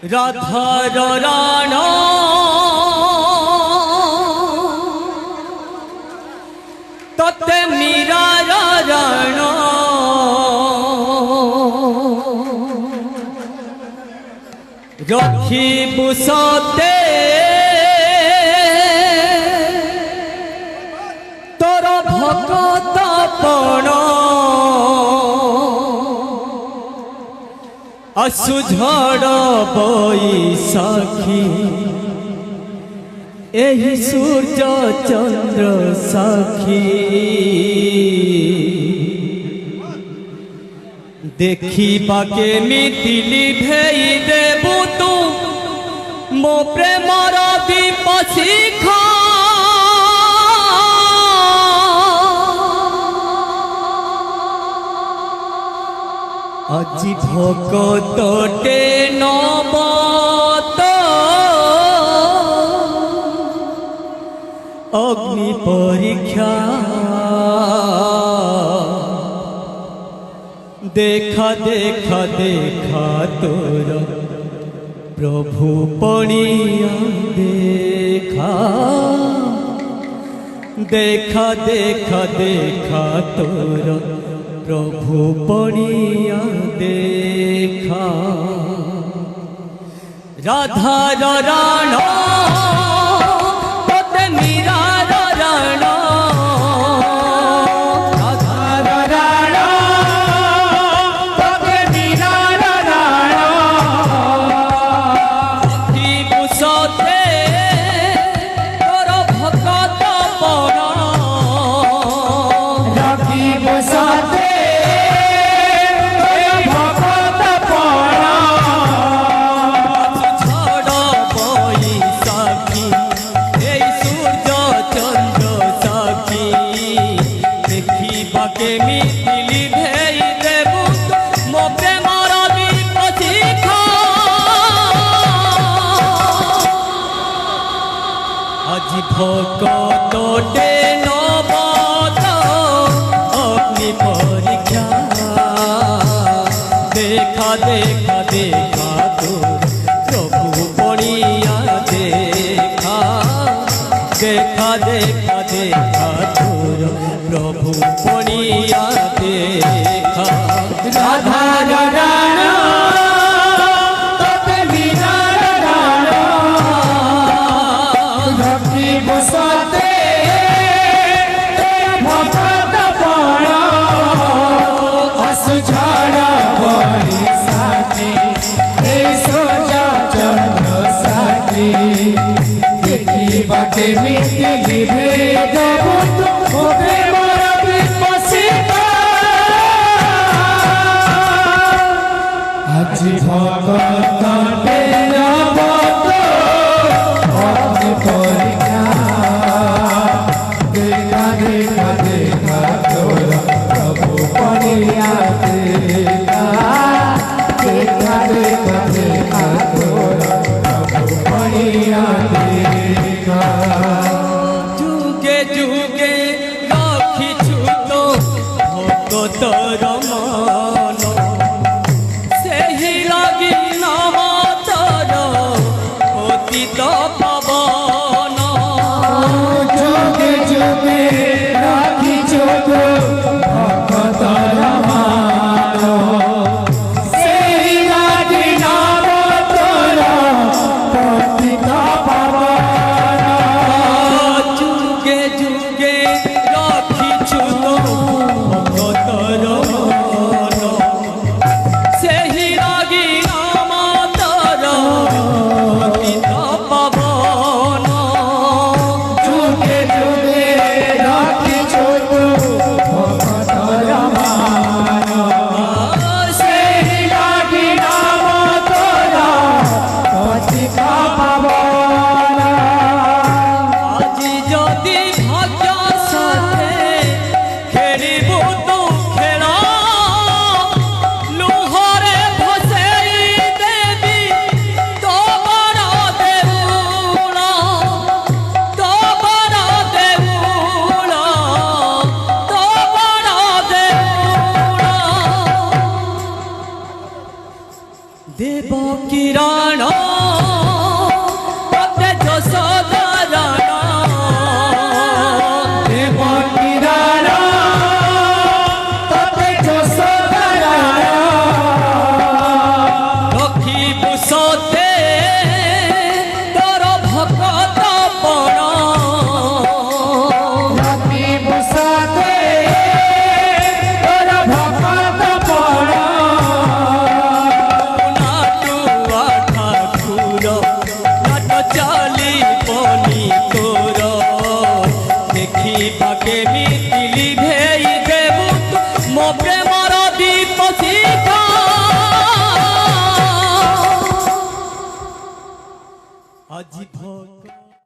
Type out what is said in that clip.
রাধার রানা ততে মীরার রানা রখিবু সতে তোর ভকত পণ আসুঝড় বৈশাখী এই সূর্য চন্দ্র সাক্ষী দেখিবাকে মিতিলি ভেই দেবু তু মো প্রেমর বিপশিখা আজি ভকতটে নবত অগ্নি পরীক্ষা দেখা দেখা দেখা তোর প্রভু পণিয়া দেখা দেখা দেখা দেখা তোর প্রভু পণিয়া দেখা রাধার রানা ততে মীরার রানা রাধার রানা ততে মীরার রানা রখিবু সতে তোর ভকত পণ রখিবু সতে মিতিলি ভেই দেবু মো প্রেমর বিপশিখা আজি ভকতটে নবত অগ্নি পরীক্ষা দেখা দেখা দেখা তোর প্রভু পণিয়া দেখা দেখা দেখা দেখা তোর প্রভু পণিয়া দেখা রাধার রানা ততে মীরার রানা রখিবু সতে ভকত পণ আসুঝড় বৈশাখী এই সূর্য চন্দ্র সাক্ষী দেখিবাকে মিতিলি ভেই দেবু মো প্রেমর বিপশিখা আজি ভকতটে নবত অগ্নি পরীক্ষা দেখা দেখা দেখা তোর প্রভু পণিয়া দেখা দেখা দেখা দেখা তোর প্রভু পণিয়া দেখা যুগে যুগে রাখিছু তো ভকতর মন সেই লাগি নমত নিরাণ ততে যশোধরণ দেব নিরাণ ততে যশোধরণ লক্ষ্মী পুষতে তোর ভকত পণ লক্ষ্মী পুষতে তোর ভকত পণ নাটুয়া ঠাকুর নাট চালি পনি তোর দেখিবা কেমি